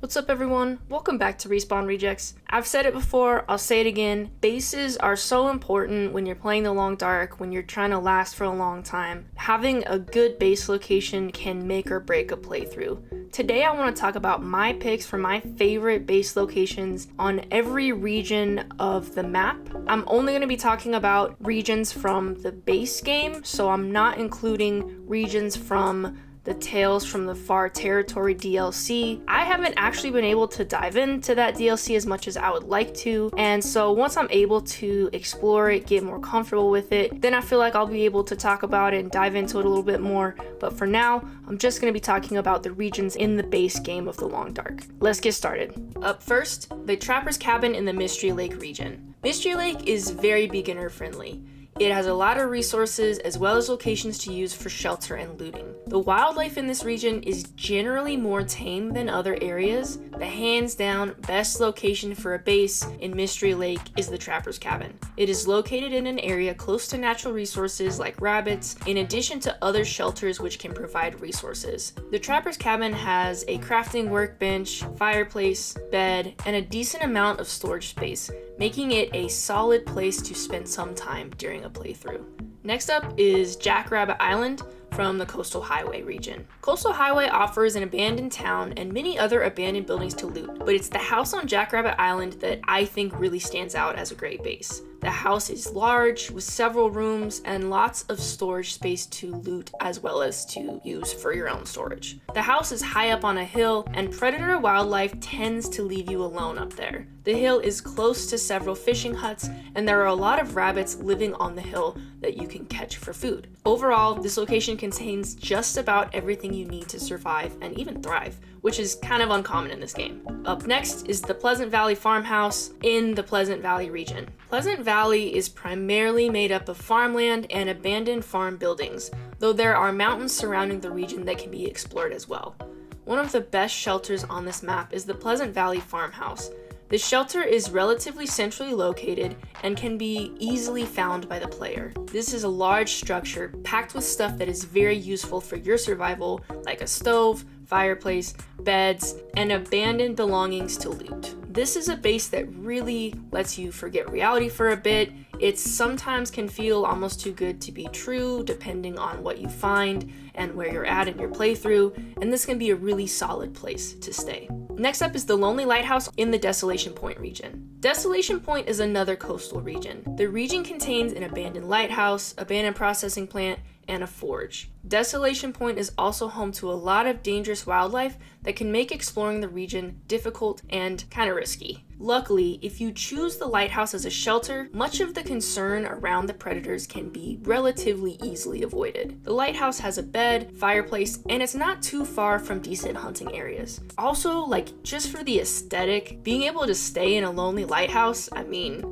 What's up everyone? Welcome back to Respawn Rejects. I've said it before, I'll say it again, bases are so important when you're playing the Long Dark, when you're trying to last for a long time. Having a good base location can make or break a playthrough. Today I want to talk about my picks for my favorite base locations on every region of the map. I'm only going to be talking about regions from the base game, so I'm not including regions from the Tales from the Far Territory DLC. I haven't actually been able to dive into that DLC as much as I would like to, and so once I'm able to explore it, get more comfortable with it, then I feel like I'll be able to talk about it and dive into it a little bit more. But for now, I'm just going to be talking about the regions in the base game of the Long Dark. Let's get started. Up first, the Trapper's Cabin in the Mystery Lake region. Mystery Lake is very beginner friendly. It has a lot of resources as well as locations to use for shelter and looting. The wildlife in this region is generally more tame than other areas. The hands down best location for a base in Mystery Lake is the Trapper's Cabin. It is located in an area close to natural resources like rabbits, in addition to other shelters which can provide resources. The Trapper's Cabin has a crafting workbench, fireplace, bed, and a decent amount of storage space, making it a solid place to spend some time during a playthrough. Next up is Jackrabbit Island from the Coastal Highway region. Coastal Highway offers an abandoned town and many other abandoned buildings to loot, but it's the house on Jackrabbit Island that I think really stands out as a great base. The house is large with several rooms and lots of storage space to loot as well as to use for your own storage. The house is high up on a hill and predator wildlife tends to leave you alone up there. The hill is close to several fishing huts and there are a lot of rabbits living on the hill that you can catch for food. Overall, this location contains just about everything you need to survive and even thrive, which is kind of uncommon in this game. Up next is the Pleasant Valley Farmhouse in the Pleasant Valley region. Pleasant Valley is primarily made up of farmland and abandoned farm buildings, though there are mountains surrounding the region that can be explored as well. One of the best shelters on this map is the Pleasant Valley Farmhouse. The shelter is relatively centrally located and can be easily found by the player. This is a large structure packed with stuff that is very useful for your survival, like a stove, fireplace, beds, and abandoned belongings to loot. This is a base that really lets you forget reality for a bit. It sometimes can feel almost too good to be true depending on what you find and where you're at in your playthrough, and this can be a really solid place to stay. Next up is the Lonely Lighthouse in the Desolation Point region. Desolation Point is another coastal region. The region contains an abandoned lighthouse, abandoned processing plant, and a forge. Desolation Point is also home to a lot of dangerous wildlife that can make exploring the region difficult and kind of risky. Luckily, if you choose the lighthouse as a shelter, much of the concern around the predators can be relatively easily avoided. The lighthouse has a bed, fireplace, and it's not too far from decent hunting areas. Also, just for the aesthetic, being able to stay in a lonely lighthouse,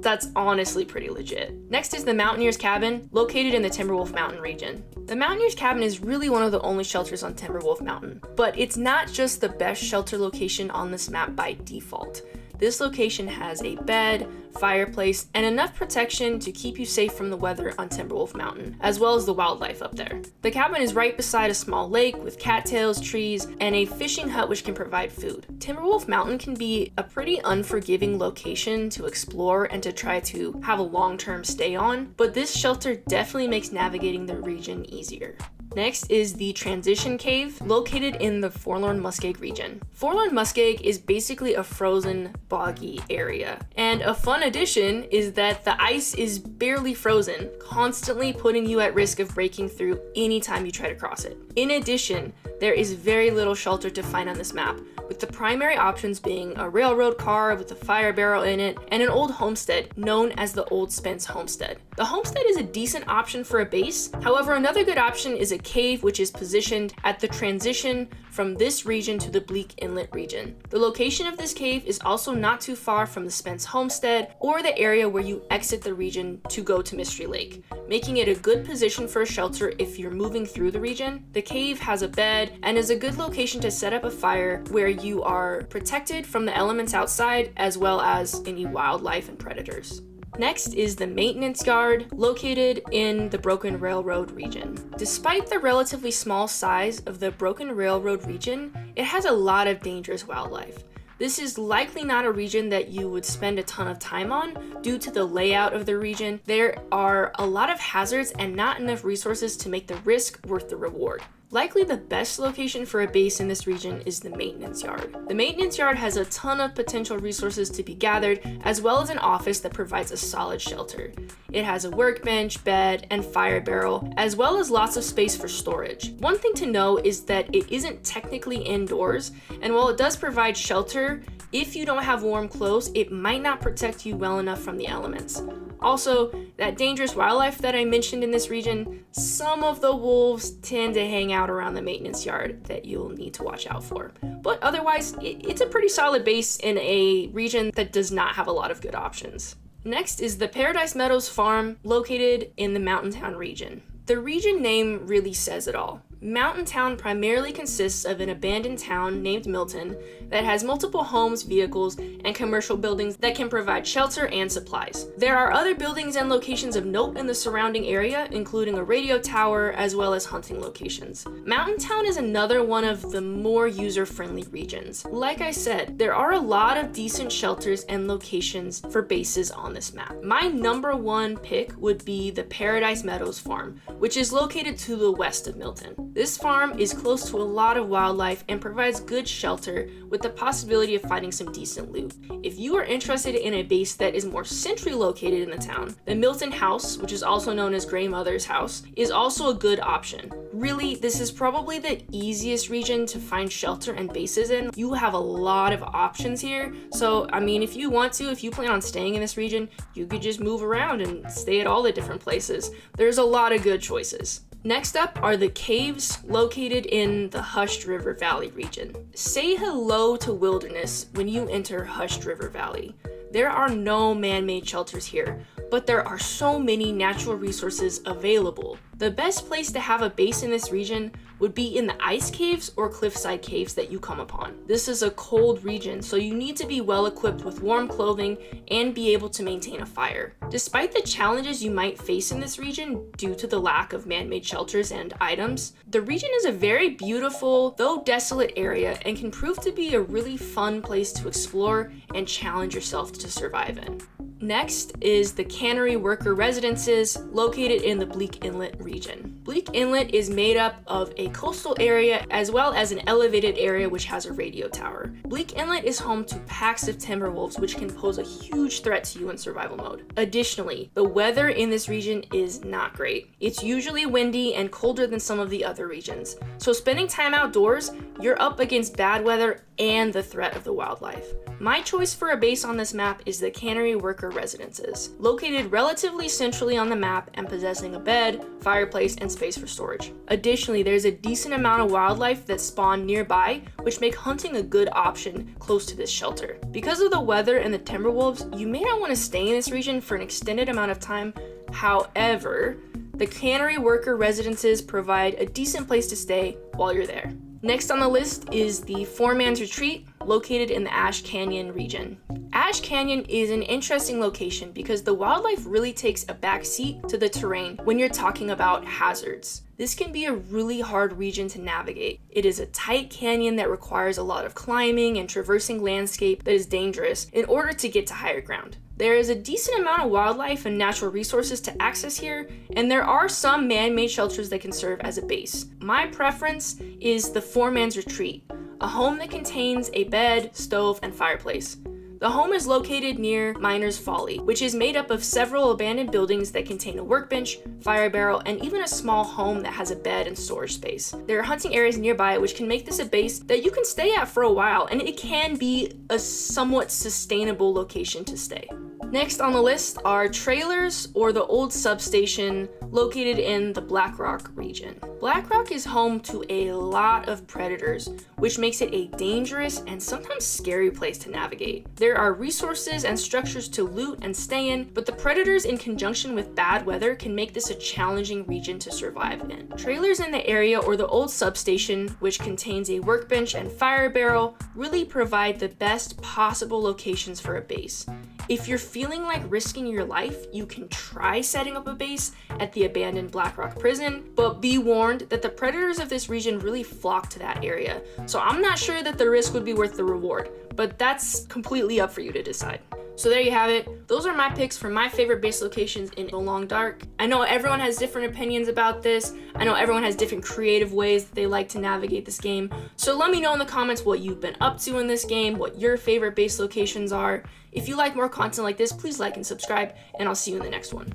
that's honestly pretty legit. Next is the Mountaineer's Cabin, located in the Timberwolf Mountain region. The Mountaineer's Cabin is really one of the only shelters on Timberwolf Mountain, but it's not just the best shelter location on this map by default. This location has a bed, fireplace, and enough protection to keep you safe from the weather on Timberwolf Mountain, as well as the wildlife up there. The cabin is right beside a small lake with cattails, trees, and a fishing hut which can provide food. Timberwolf Mountain can be a pretty unforgiving location to explore and to try to have a long-term stay on, but this shelter definitely makes navigating the region easier. Next is the Transition Cave, located in the Forlorn Muskeg region. Forlorn Muskeg is basically a frozen, boggy area. And a fun addition is that the ice is barely frozen, constantly putting you at risk of breaking through anytime you try to cross it. In addition, there is very little shelter to find on this map, with the primary options being a railroad car with a fire barrel in it and an old homestead known as the Old Spence Homestead. The homestead is a decent option for a base. However, another good option is a cave which is positioned at the transition from this region to the Bleak Inlet region. The location of this cave is also not too far from the Spence Homestead or the area where you exit the region to go to Mystery Lake, making it a good position for a shelter if you're moving through the region. The cave has a bed and is a good location to set up a fire where you are protected from the elements outside as well as any wildlife and predators. Next is the Maintenance Yard, located in the Broken Railroad region. Despite the relatively small size of the Broken Railroad region, it has a lot of dangerous wildlife. This is likely not a region that you would spend a ton of time on due to the layout of the region. There are a lot of hazards and not enough resources to make the risk worth the reward. Likely the best location for a base in this region is the maintenance yard. The maintenance yard has a ton of potential resources to be gathered, as well as an office that provides a solid shelter. It has a workbench, bed, and fire barrel, as well as lots of space for storage. One thing to know is that it isn't technically indoors, and while it does provide shelter, if you don't have warm clothes, it might not protect you well enough from the elements. Also, that dangerous wildlife that I mentioned in this region, some of the wolves tend to hang out around the maintenance yard that you'll need to watch out for. But otherwise, it's a pretty solid base in a region that does not have a lot of good options. Next is the Paradise Meadows farm located in the Mountain Town region. The region name really says it all. Mountain Town primarily consists of an abandoned town named Milton that has multiple homes, vehicles, and commercial buildings that can provide shelter and supplies. There are other buildings and locations of note in the surrounding area, including a radio tower as well as hunting locations. Mountain Town is another one of the more user-friendly regions. Like I said, there are a lot of decent shelters and locations for bases on this map. My number one pick would be the Paradise Meadows farm, which is located to the west of Milton. This farm is close to a lot of wildlife and provides good shelter with the possibility of finding some decent loot. If you are interested in a base that is more centrally located in the town, the Milton House, which is also known as Grey Mother's House, is also a good option. Really, this is probably the easiest region to find shelter and bases in. You have a lot of options here, so if you plan on staying in this region, you could just move around and stay at all the different places. There's a lot of good choices. Next up are the caves located in the Hushed River Valley region. Say hello to wilderness when you enter Hushed River Valley. There are no man-made shelters here, but there are so many natural resources available. The best place to have a base in this region would be in the ice caves or cliffside caves that you come upon. This is a cold region, so you need to be well equipped with warm clothing and be able to maintain a fire. Despite the challenges you might face in this region due to the lack of man-made shelters and items, the region is a very beautiful, though desolate area and can prove to be a really fun place to explore and challenge yourself to survive in. Next is the Cannery worker residences located in the Bleak Inlet region. Bleak Inlet is made up of a coastal area as well as an elevated area which has a radio tower. Bleak Inlet is home to packs of timber wolves which can pose a huge threat to you in survival mode. Additionally, the weather in this region is not great. It's usually windy and colder than some of the other regions. So spending time outdoors, you're up against bad weather and the threat of the wildlife. My choice for a base on this map is the Cannery worker residences, located relatively centrally on the map and possessing a bed, fireplace, and space for storage. Additionally, there's a decent amount of wildlife that spawn nearby, which make hunting a good option close to this shelter. Because of the weather and the timber wolves, you may not want to stay in this region for an extended amount of time. However, the Cannery worker residences provide a decent place to stay while you're there. Next on the list is the Foreman's Retreat, located in the Ash Canyon region. Ash Canyon is an interesting location because the wildlife really takes a back seat to the terrain when you're talking about hazards. This can be a really hard region to navigate. It is a tight canyon that requires a lot of climbing and traversing landscape that is dangerous in order to get to higher ground. There is a decent amount of wildlife and natural resources to access here, and there are some man-made shelters that can serve as a base. My preference is the Foreman's Retreat, a home that contains a bed, stove, and fireplace. The home is located near Miner's Folly, which is made up of several abandoned buildings that contain a workbench, fire barrel, and even a small home that has a bed and storage space. There are hunting areas nearby which can make this a base that you can stay at for a while, and it can be a somewhat sustainable location to stay. Next on the list are trailers or the old substation located in the Black Rock region. Black Rock is home to a lot of predators, which makes it a dangerous and sometimes scary place to navigate. There are resources and structures to loot and stay in, but the predators in conjunction with bad weather can make this a challenging region to survive in. Trailers in the area or the old substation, which contains a workbench and fire barrel, really provide the best possible locations for a base. If you're feeling like risking your life, you can try setting up a base at the abandoned Blackrock prison, but be warned that the predators of this region really flock to that area. So I'm not sure that the risk would be worth the reward, but that's completely up for you to decide. So there you have it. Those are my picks for my favorite base locations in the Long Dark. I know everyone has different opinions about this. I know everyone has different creative ways that they like to navigate this game. So let me know in the comments what you've been up to in this game, what your favorite base locations are. If you like more content like this, please like and subscribe, and I'll see you in the next one.